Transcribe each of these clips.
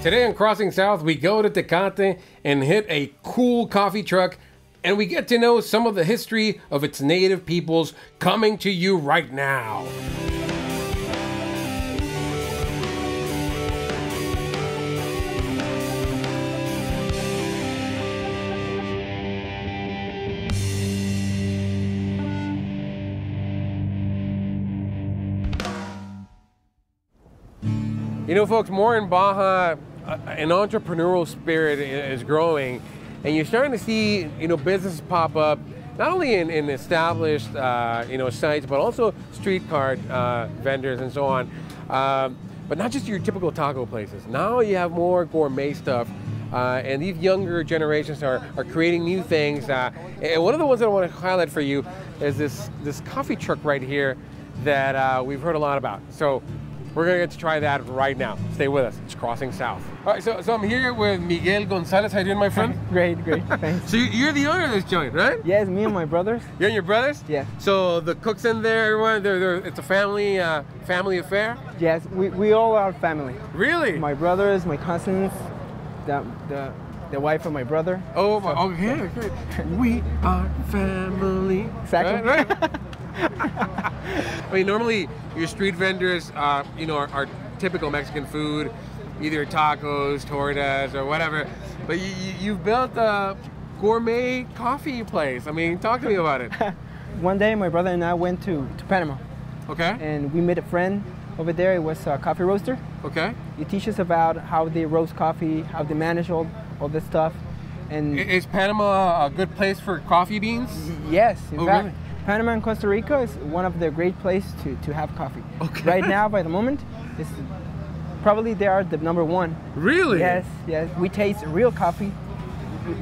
Today on Crossing South, we go to Tecate and hit a cool coffee truck, and we get to know some of the history of its native peoples coming to you right now. You know, folks, more in Baja, an entrepreneurial spirit is growing, and you're starting to see, businesses pop up, not only in established, sites, but also street cart vendors and so on. But not just your typical taco places. Now you have more gourmet stuff, and these younger generations are creating new things. And one of the ones that I want to highlight for you is this coffee truck right here that we've heard a lot about. So we're going to get to try that right now. Stay with us. It's Crossing South. All right, so I'm here with Miguel Gonzalez. How you doing, my friend? Great, thanks. So you're the owner of this joint, right? Yes, me and my brothers. You and your brothers? Yeah. So the cooks in there, everyone, it's a family affair? Yes, we all are family. Really? My brothers, my cousins, the wife of my brother. Oh, so, okay. We are family. Exactly. Right? I mean, normally your street vendors, are typical Mexican food, either tacos, tortas, or whatever. But you've built a gourmet coffee place. I mean, talk to me about it. One day, my brother and I went to Panama. Okay. And we met a friend over there. It was a coffee roaster. Okay. He teaches about how they roast coffee, how they manage all this stuff. And is Panama a good place for coffee beans? Yes. In fact, really? Panama and Costa Rica is one of the great places to have coffee. Okay. Right now, by the moment, it's probably they are the #1. Really? Yes. We taste real coffee.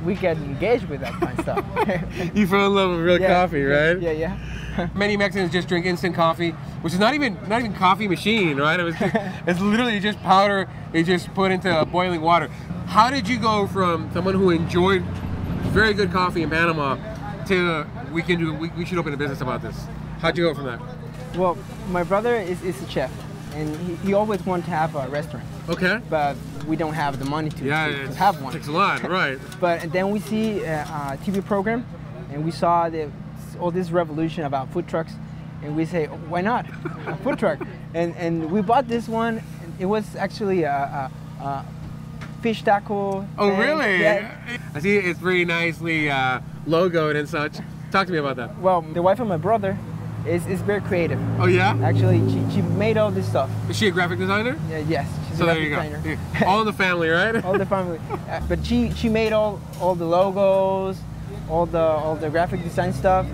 We get engaged with that kind of stuff. You fall in love with real coffee, right? Yeah. Many Mexicans just drink instant coffee, which is not even coffee machine, right? It's literally just powder they just put into boiling water. How did you go from someone who enjoyed very good coffee in Panama to we should open a business about this? How'd you go from that? Well, my brother is a chef, and he always wanted to have a restaurant. Okay. But we don't have the money to have one. It takes a lot, right? But then we see a TV program, and we saw all this revolution about food trucks, and we say, why not a food truck? And we bought this one. It was actually a fish taco. Oh, really? Yeah. I see it's very nicely logoed and such. Talk to me about that. Well, the wife of my brother is very creative. Oh, yeah? Actually, she made all this stuff. Is she a graphic designer? Yes, she's a graphic designer. Yeah. All in the family, right? All the family. But she made all the logos, all the graphic design stuff.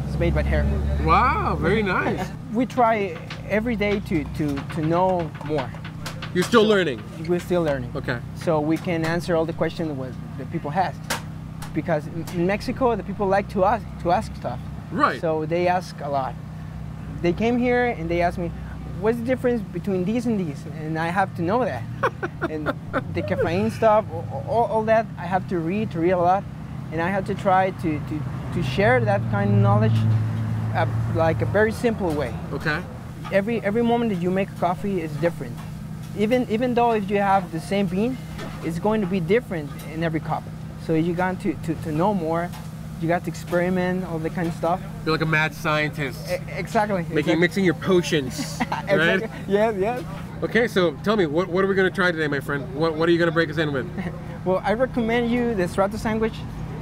It's made by her. Wow, very nice. We try every day to know more. You're still learning? We're still learning. Okay. So we can answer all the questions that people have. Because in Mexico, the people like to ask stuff. Right. So they ask a lot. They came here and they asked me, what's the difference between these and these? And I have to know that. And the caffeine stuff, all that, I have to read a lot. And I have to try to share that kind of knowledge like a very simple way. Okay. Every moment that you make a coffee is different. Even though if you have the same bean, it's going to be different in every cup. So you got to know more. You got to experiment, all that kind of stuff. You're like a mad scientist. Exactly. Mixing your potions, right? Yeah. Okay, so tell me, what are we going to try today, my friend? What are you going to break us in with? Well, I recommend you the strato sandwich.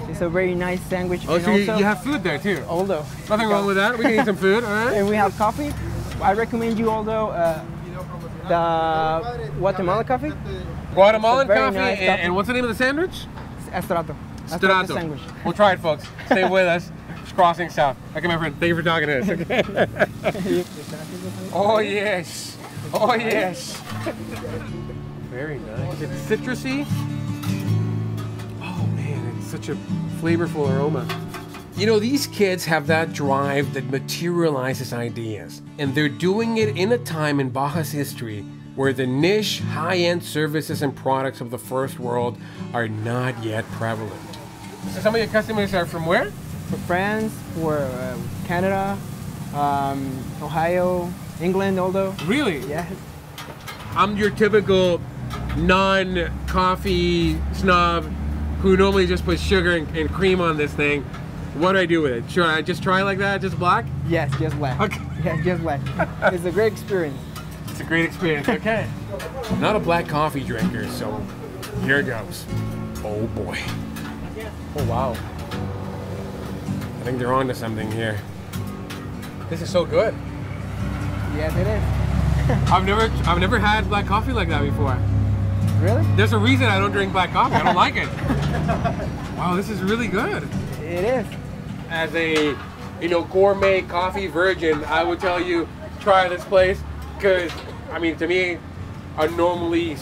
It's a very nice sandwich. Oh, and so you have food there too? Although. Nothing wrong with that. We can eat some food, all right? And we have coffee. I recommend you although the Guatemala coffee. Guatemalan coffee, nice and what's the name of the sandwich? Strato. Strato. Sandwich. We'll try it, folks. Stay with us. It's Crossing South. Okay, my friend. Thank you for talking to us. Okay. Oh, yes. Oh, yes. Very nice. It's citrusy. Oh, man. It's such a flavorful aroma. You know, these kids have that drive that materializes ideas. And they're doing it in a time in Baja's history where the niche, high-end services and products of the first world are not yet prevalent. So some of your customers are from where? From France, for Canada, Ohio, England, although. Really? Yeah. I'm your typical non-coffee snob who normally just puts sugar and cream on this thing, what do I do with it? Should I just try like that, just black? Yes, just black. Okay. Yes, just black. It's a great experience. It's a great experience. Okay. I'm not a black coffee drinker, so here it goes. Oh boy. Oh wow. I think they're onto something here. This is so good. Yes, it is. I've never had black coffee like that before. Really? There's a reason I don't drink black coffee. I don't like it. Wow, this is really good. It is. As a, gourmet coffee virgin, I would tell you try this place because, I mean, to me, a normally,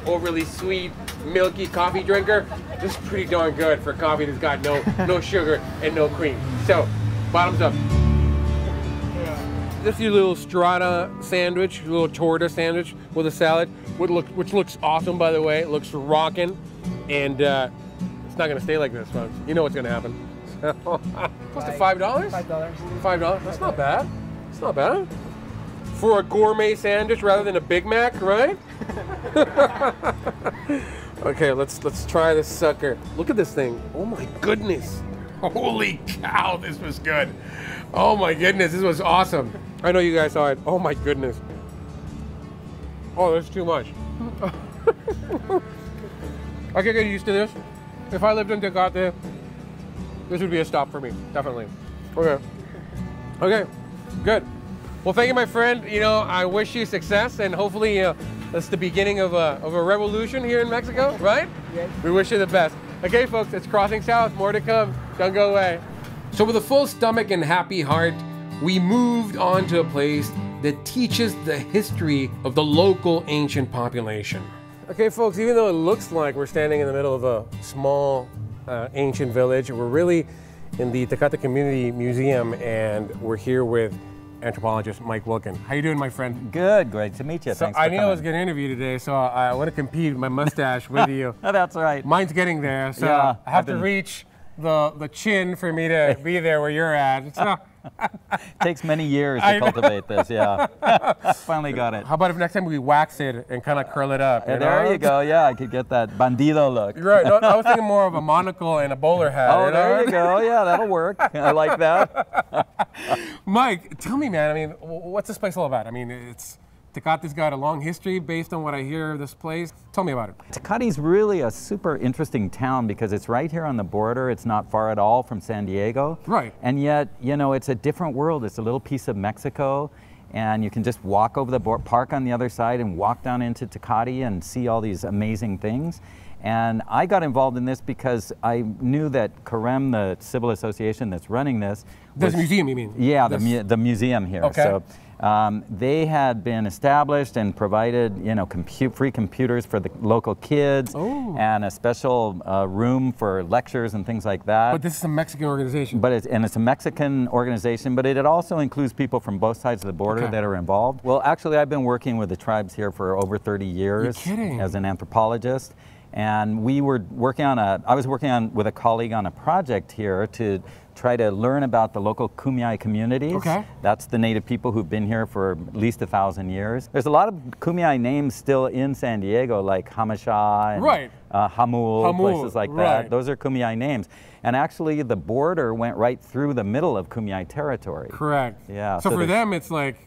overly sweet, milky coffee drinker, this is pretty darn good for coffee that's got no sugar and no cream. So, bottoms up. This is your little strata sandwich, your little torta sandwich with a salad, which looks awesome, by the way. It looks rocking, and it's not gonna stay like this, folks. You know what's gonna happen. Close to $5? $5. $5. That's not bad. It's not bad for a gourmet sandwich rather than a Big Mac, right? Okay, let's try this sucker. Look at this thing. Oh my goodness! Holy cow, this was good. Oh my goodness, this was awesome. I know you guys saw it. Oh my goodness. Oh, there's too much. I could get used to this. If I lived in Tecate, this would be a stop for me, definitely. Okay. Okay, good. Well, thank you, my friend. I wish you success, and hopefully that's the beginning of a revolution here in Mexico, right? Yes. We wish you the best. Okay, folks, it's Crossing South. More to come. Don't go away. So with a full stomach and happy heart, we moved on to a place that teaches the history of the local ancient population. Okay, folks, even though it looks like we're standing in the middle of a small ancient village, we're really in the Tecate Community Museum, and we're here with Anthropologist Mike. How you doing, my friend? Good, great to meet you. So Thanks for I knew coming. I was going to interview today, so I want to compete with my mustache with you. That's right. Mine's getting there, so Yeah, I have to reach the chin for me to be there where you're at. So. Takes many years to cultivate this, yeah. Finally got it. How about if next time we wax it and kind of curl it up? There you go, yeah, I could get that bandido look. You're right, no, I was thinking more of a monocle and a bowler hat. Oh, there you go, yeah, that'll work. I like that. Mike, tell me, man, I mean, what's this place all about? I mean, Tecate's got a long history based on what I hear of this place. Tell me about it. Tecate's really a super interesting town because it's right here on the border. It's not far at all from San Diego. Right. And yet, it's a different world. It's a little piece of Mexico, and you can just walk over the park on the other side and walk down into Tecate and see all these amazing things. And I got involved in this because I knew that CAREM, the civil association that's running this, This museum, you mean? Yeah, the museum here. Okay. So they had been established and provided, free computers for the local kids, and a special room for lectures and things like that. But this is a Mexican organization. But it's a Mexican organization, but it also includes people from both sides of the border that are involved. Well, actually, I've been working with the tribes here for over 30 years as an anthropologist. And we were working on I was working with a colleague on a project here to try to learn about the local Kumiai communities. Okay. That's the native people who've been here for at least 1,000 years. There's a lot of Kumiai names still in San Diego, like Hamasha and Hamul, places like that. Those are Kumiai names. And actually, the border went right through the middle of Kumiai territory. Correct. Yeah. So for them, it's like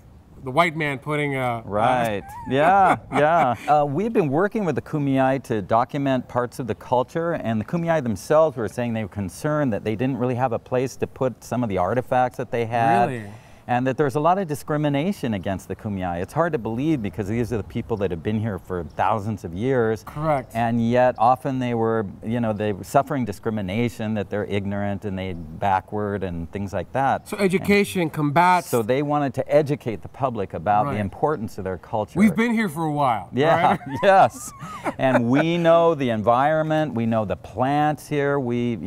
the white man putting a... Right, yeah. We've been working with the Kumiai to document parts of the culture, and the Kumiai themselves were saying they were concerned that they didn't really have a place to put some of the artifacts that they had. Really? And that there's a lot of discrimination against the Kumiai. It's hard to believe because these are the people that have been here for thousands of years. Correct. And yet often they were, they were suffering discrimination, that they're ignorant and they're backward and things like that. So education combats... So they wanted to educate the public about the importance of their culture. We've been here for a while. Yeah, right? Yes. And we know the environment, we know the plants here, we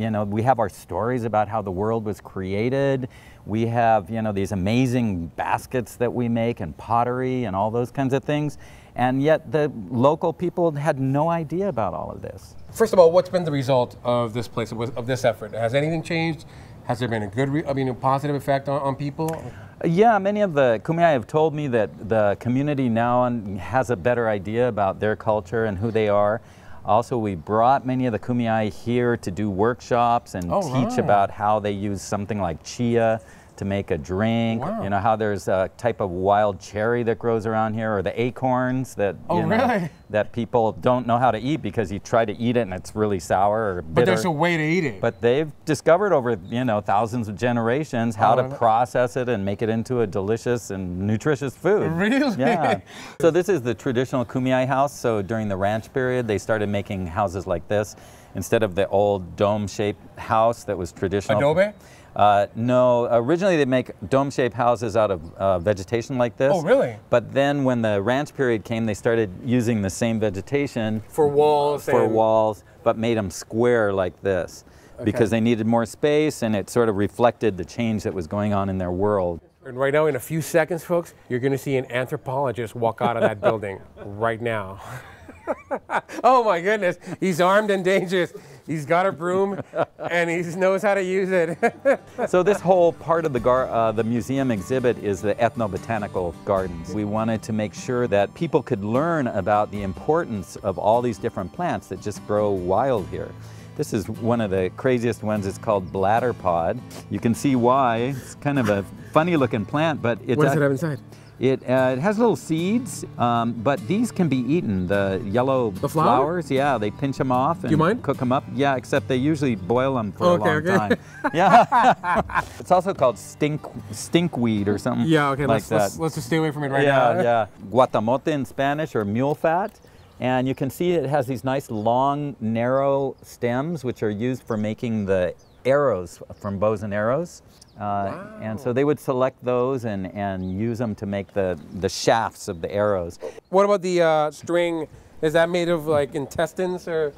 have our stories about how the world was created. We have, these amazing baskets that we make and pottery and all those kinds of things. And yet the local people had no idea about all of this. First of all, what's been the result of this place, of this effort? Has anything changed? Has there been a good, a positive effect on people? Yeah, many of the Kumiai have told me that the community now has a better idea about their culture and who they are. Also, we brought many of the Kumiai here to do workshops and teach about how they use something like chia to make a drink. Wow. You know, how there's a type of wild cherry that grows around here, or the acorns that that people don't know how to eat because you try to eat it and it's really sour or bitter. But there's a way to eat it. But they've discovered over, you know, thousands of generations how to process it and make it into a delicious and nutritious food. Really? Yeah. So this is the traditional Kumiai house. So during the ranch period, they started making houses like this instead of the old dome-shaped house that was traditional. Adobe? No, originally they make dome-shaped houses out of vegetation like this. Oh, really? But then when the ranch period came, they started using the same vegetation for walls. But made them square like this because they needed more space, and it sort of reflected the change that was going on in their world. And right now, in a few seconds, folks, you're going to see an anthropologist walk out of that building right now. Oh my goodness, he's armed and dangerous. He's got a broom and he knows how to use it. So this whole part of the museum exhibit is the Ethnobotanical Gardens. We wanted to make sure that people could learn about the importance of all these different plants that just grow wild here. This is one of the craziest ones. It's called bladder pod. You can see why. It's kind of a funny looking plant, but it's what does it have inside? It has little seeds, but these can be eaten. The yellow flowers, yeah, they pinch them off and cook them up. Yeah, except they usually boil them for a long time. Yeah, it's also called stinkweed or something. Yeah, okay, like let's just stay away from it right now. Yeah, guatamote in Spanish, or mule fat. And you can see it has these nice long, narrow stems, which are used for making the arrows from bows and arrows. And so they would select those and use them to make the shafts of the arrows. What about the string? Is that made of like intestines or?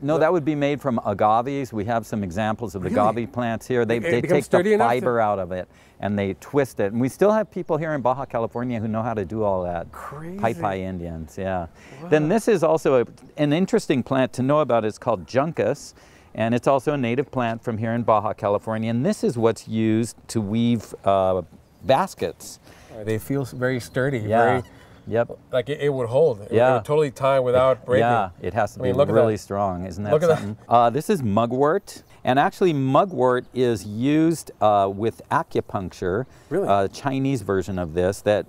No, that would be made from agaves. We have some examples of the agave plants here. They take the fiber out of it and they twist it. And we still have people here in Baja California who know how to do all that. Crazy. Pai Indians, yeah. Wow. Then this is also an interesting plant to know about. It's called juncus. And it's also a native plant from here in Baja California. And this is what's used to weave baskets. They feel very sturdy. Yeah. Very, like it would hold. It would totally tie without breaking. Yeah, it has to be really strong. Isn't that something? This is mugwort. And actually, mugwort is used with acupuncture. Really? A Chinese version of this that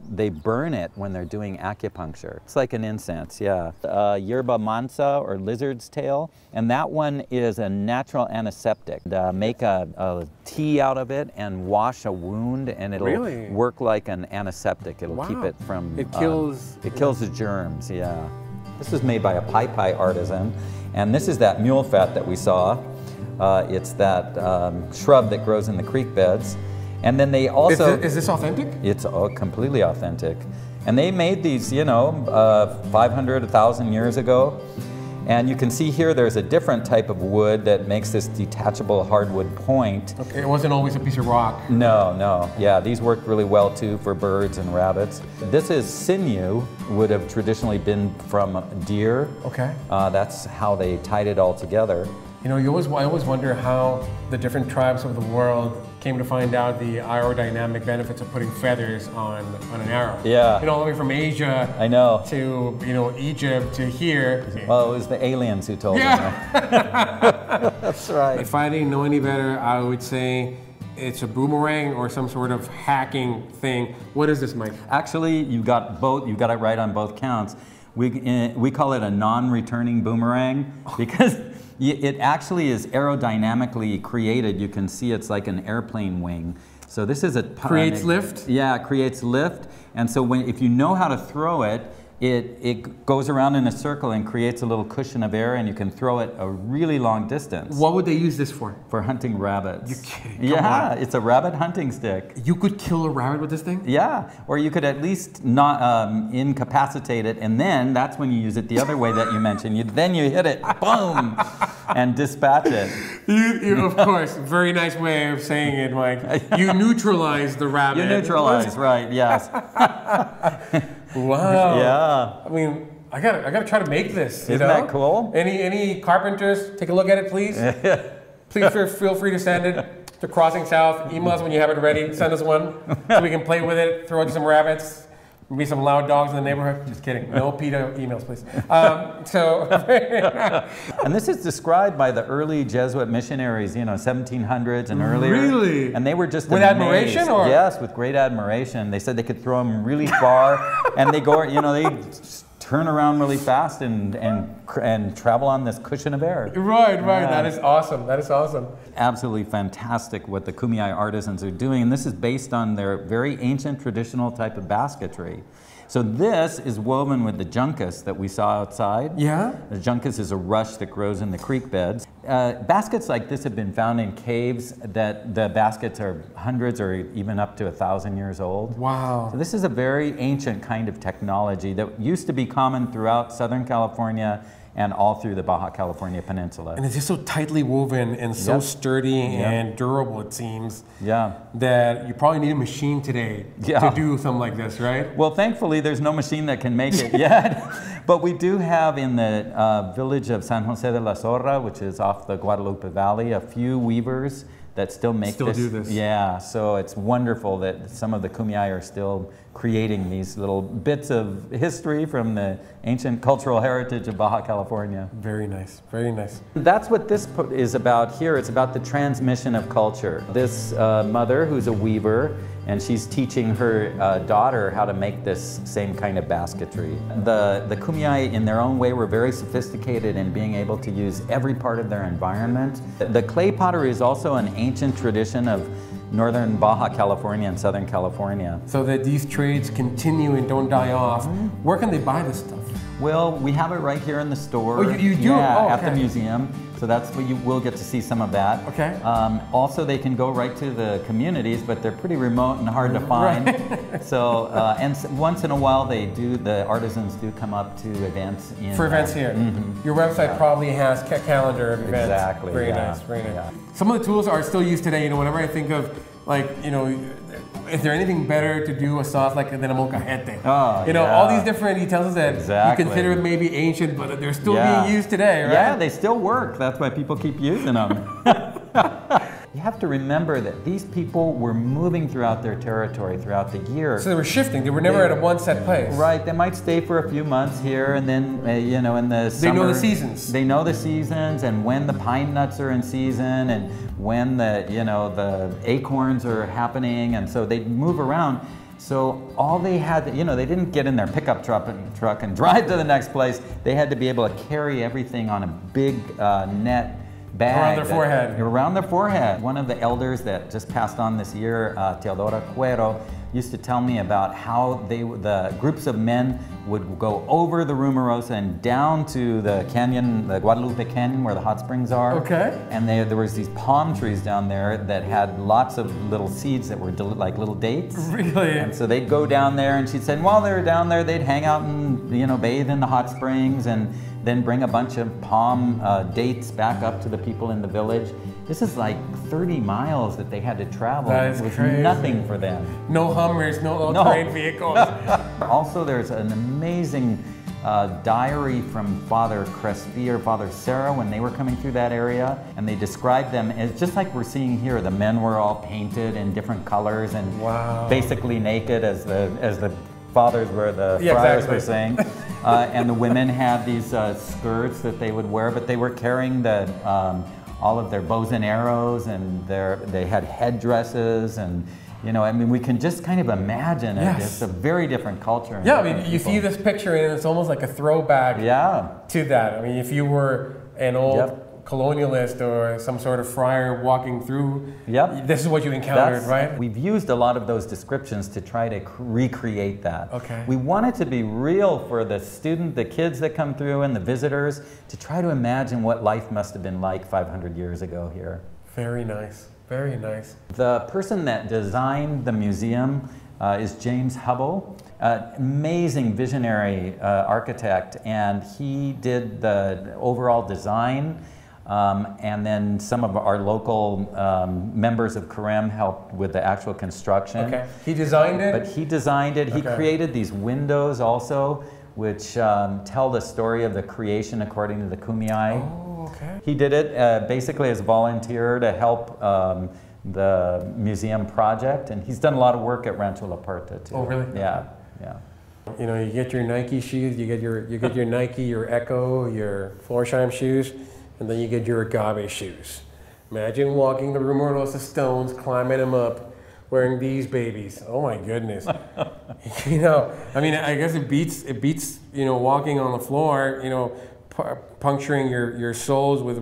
they burn it when they're doing acupuncture. It's like an incense, yeah. Yerba mansa, or lizard's tail, and that one is a natural antiseptic. Make a tea out of it and wash a wound, and it'll work like an antiseptic. It'll keep it from. It kills. It kills the germs, yeah. This is made by a pai artisan, and this is that mule fat that we saw. It's that shrub that grows in the creek beds. And then they also... Is this authentic? It's completely authentic. And they made these, 500, 1,000 years ago. And you can see here there's a different type of wood that makes this detachable hardwood point. Okay, it wasn't always a piece of rock. No. Yeah, these worked really well too for birds and rabbits. This is sinew, would have traditionally been from deer. Okay. That's how they tied it all together. I always wonder how the different tribes of the world came to find out the aerodynamic benefits of putting feathers on an arrow. Yeah. All the way from Asia to Egypt to here. Well, it was the aliens who told them. That's right. If I didn't know any better, I would say it's a boomerang or some sort of hacking thing. What is this, Mike? Actually, you got both. You got it right on both counts. We call it a non-returning boomerang because it actually is aerodynamically created. You can see it's like an airplane wing. So this is creates lift? Yeah, it creates lift. And so if you know how to throw it, it goes around in a circle and creates a little cushion of air, and you can throw it a really long distance. What would they use this for? For hunting rabbits. You're kidding? Yeah, it's a rabbit hunting stick. You could kill a rabbit with this thing? Yeah, or you could at least not incapacitate it, and then that's when you use it the other way that you mentioned. Then you hit it, boom, and dispatch it. You, of course, very nice way of saying it, Mike. You neutralize the rabbit. You neutralize, right? Yes. Wow. Yeah. I mean, I gotta try to make this. Isn't that cool? Any carpenters? Take a look at it, please. Please feel free to send it. to Crossing South. Email us when you have it ready. Send us one so we can play with it, throw it to some rabbits. Maybe some loud dogs in the neighborhood. Just kidding. No PETA emails, please. And this is described by the early Jesuit missionaries, 1700s and earlier. Really? And they were just with amazed. Admiration, or? Yes, with great admiration. They said they could throw them really far, and they go, they turn around really fast and travel on this cushion of air. Right. Yeah. That is awesome. That is awesome. Absolutely fantastic what the Kumiai artisans are doing, and this is based on their very ancient traditional type of basketry. So this is woven with the juncus that we saw outside. Yeah. The juncus is a rush that grows in the creek beds. Baskets like this have been found in caves that the baskets are hundreds or even up to 1,000 years old. Wow. So this is a very ancient kind of technology that used to be common throughout Southern California and all through the Baja California Peninsula. And it's just so tightly woven and so sturdy and durable, it seems, that you probably need a machine today to do something like this, right? Well, thankfully, there's no machine that can make it yet. But we do have in the village of San Jose de la Zorra, which is off the Guadalupe Valley, a few weavers that still do this. Yeah, so it's wonderful that some of the Kumiai are still creating these little bits of history from the ancient cultural heritage of Baja California. Very nice, very nice. That's what this is about here. It's about the transmission of culture. This mother who's a weaver, and she's teaching her daughter how to make this same kind of basketry. The Kumiai, in their own way, were very sophisticated in being able to use every part of their environment. The clay pottery is also an ancient tradition of northern Baja California and Southern California. So that these trades continue and don't die off. Where can they buy this stuff? Well, we have it right here in the store. Oh, you do? Yeah, okay. At the museum. So that's what you will get to see some of that. Okay. Also, they can go right to the communities, but they're pretty remote and hard to find. Right. So, once in a while, the artisans do come up to events. For events here. Mm-hmm. Your website probably has a calendar of events. Exactly. Very nice, very nice. Yeah. Some of the tools are still used today. Whenever I think of, is there anything better to do a sauce like than a molcajete? Oh, all these different utensils that you consider maybe ancient, but they're still being used today, right? Yeah, they still work. That's why people keep using them. You have to remember that these people were moving throughout their territory throughout the year. So they were shifting. They were never at a one set place. Right. They might stay for a few months here, and then in the summer. They know the seasons. They know the seasons, and when the pine nuts are in season, and when the acorns are happening, and so they move around. So all they had, they didn't get in their pickup truck and drive to the next place. They had to be able to carry everything on a big net bag. Around their forehead. Around their forehead. One of the elders that just passed on this year, Teodora Cuero, used to tell me about how the groups of men would go over the Rumarosa and down to the canyon, the Guadalupe Canyon, where the hot springs are. Okay. And there was these palm trees down there that had lots of little seeds that were like little dates. Really? And so they'd go down there, and she said, while they were down there, they'd hang out and bathe in the hot springs, and then bring a bunch of palm dates back up to the people in the village. This is like 30 miles that they had to travel. That is it was crazy. Nothing for them. No Hummers, no all-terrain vehicles. Also, there's an amazing diary from Father Crespi or Father Sarah when they were coming through that area, and they described them as just like we're seeing here. The men were all painted in different colors and basically naked, as the fathers were, the friars were saying. And the women had these skirts that they would wear, but they were carrying all of their bows and arrows, and they had headdresses, and we can just kind of imagine it. Yes. It's a very different culture. Yeah, you see this picture and it's almost like a throwback to that. If you were an old colonialist or some sort of friar walking through, this is what you encountered, right? We've used a lot of those descriptions to try to recreate that. Okay. We want it to be real for the kids that come through and the visitors, to try to imagine what life must have been like 500 years ago here. Very nice, very nice. The person that designed the museum is James Hubble, amazing visionary architect, and he did the overall design. And then some of our local members of Carem helped with the actual construction. Okay. He designed it? But he designed it. He created these windows also, which tell the story of the creation according to the Kumiai. Oh, okay. He did it basically as a volunteer to help the museum project, and he's done a lot of work at Rancho La Puerta too. Oh, really? Yeah, yeah. You know, you get your Nike shoes, you get your Nike, your Echo, your Florsheim shoes, and then you get your Agave shoes. Imagine walking the Rumorosa stones, climbing them up, wearing these babies. Oh my goodness. You know, I mean, I guess it beats, you know, walking on the floor, you know, puncturing your soles with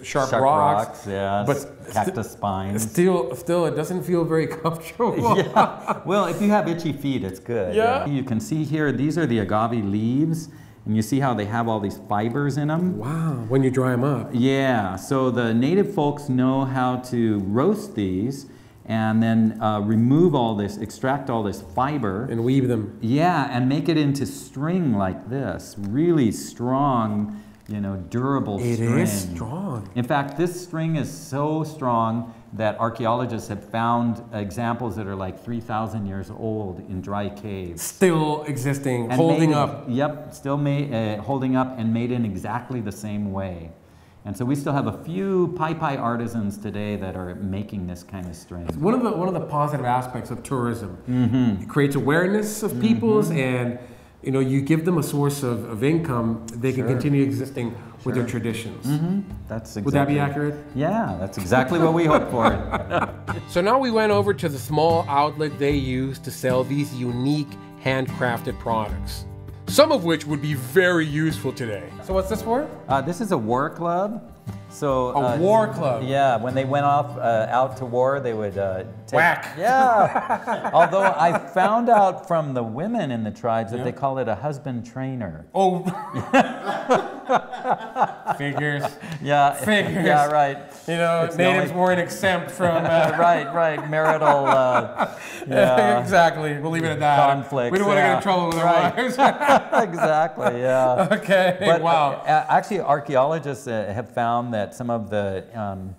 sharp rocks. Yeah, but cactus spines. Still, it doesn't feel very comfortable. Yeah. Well, if you have itchy feet, it's good. Yeah. You can see here, these are the agave leaves, and you see how they have all these fibers in them. Wow, when you dry them up. Yeah, so the native folks know how to roast these and then remove all this, extract all this fiber. And weave them. Yeah, and make it into string like this. Really strong, you know, durable string. It is strong. In fact, this string is so strong that archaeologists have found examples that are like 3,000 years old in dry caves. Still existing, And holding up. Yep, still holding up and made in exactly the same way. And so we still have a few pai artisans today that are making this kind of string. One of the positive aspects of tourism, it creates awareness of peoples, and you know, you give them a source of income, they can continue existing with their traditions. That's exactly. Would that be accurate? Yeah, that's exactly what we hope for. So now we went over to the small outlet they use to sell these unique handcrafted products, some of which would be very useful today. So what's this for? This is a war club. So A war club? Yeah, when they went off out to war, they would take... Whack! Yeah! Although I found out from the women in the tribes that they call it a husband trainer. Oh! Figures. Yeah. Figures. Yeah, right. You know, It's natives the only... weren't exempt from... right, marital... yeah. Exactly, we'll leave it at that. Conflicts. We don't want to get in trouble with our wives. Exactly, yeah. Okay, But, wow. Actually, archaeologists have found that some of the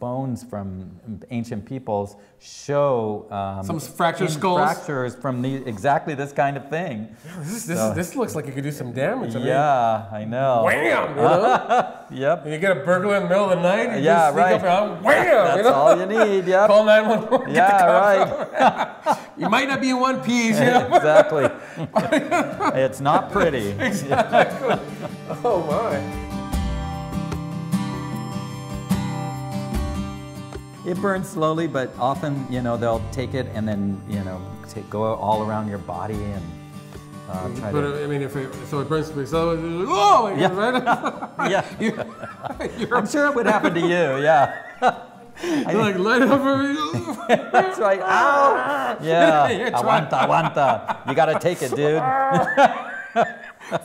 bones from ancient peoples show some fractured skulls. Fractures from exactly this kind of thing. This looks like it could do some damage. I mean, yeah, I know. wham! You know? Yep. And you get a burglar in the middle of the night. You Yeah, just sneak right. up and wham! That's you know? all you need. Yep. Call 911. Yeah, right. You might not be in one piece. You know? Exactly. It's not pretty. Exactly. Oh my. It burns slowly, but often, you know, they'll take it and then, you know, go all around your body and try But to... I mean, so it burns me. So oh my God, right? Yeah. I'm sure it would happen to you, yeah. You're like, light it up for me. That's right. Ow! Yeah. Aguanta. You gotta take it, dude.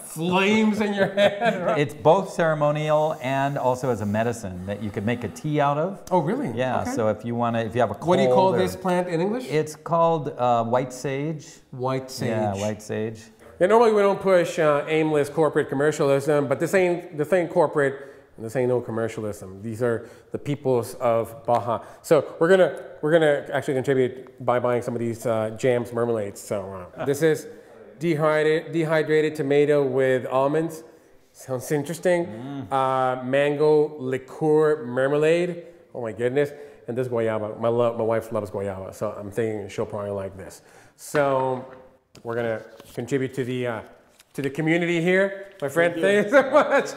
Flames in your head. Right? It's both ceremonial and also as a medicine that you could make a tea out of. Oh, really? Yeah. Okay. So if you want to, if you have a cold. What do you call this plant in English? It's called white sage. White sage. Yeah, white sage. Yeah, normally we don't push aimless corporate commercialism, but this ain't corporate. And this ain't no commercialism. These are the peoples of Baja. So we're gonna actually contribute by buying some of these jams, marmalades. So this is dehydrated tomato with almonds. Sounds interesting. Mango liqueur marmalade. Oh my goodness. And this guayaba. My wife loves guayaba, so I'm thinking she'll probably like this. So we're gonna contribute to the community here, my friend. Thank you so much.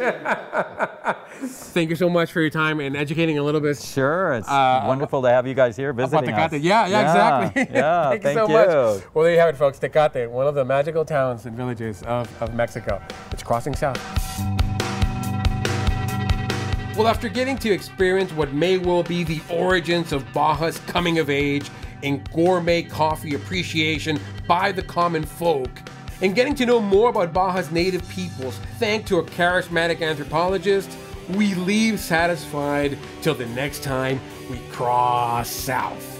Thank you so much for your time and educating a little bit. Sure, it's wonderful to have you guys here visiting about us. Tecate. Yeah, exactly. Yeah, thank you so much. Well, there you have it, folks. Tecate, one of the magical towns and villages of Mexico. It's crossing south. Well, after getting to experience what may well be the origins of Baja's coming of age in gourmet coffee appreciation by the common folk, and getting to know more about Baja's native peoples, thanks to a charismatic anthropologist, we leave satisfied till the next time we cross south.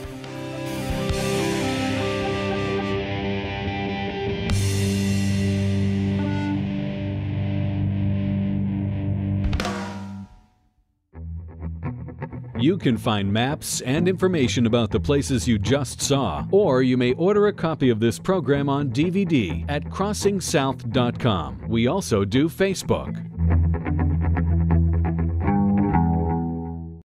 You can find maps and information about the places you just saw, or you may order a copy of this program on DVD at CrossingSouth.com. We also do Facebook.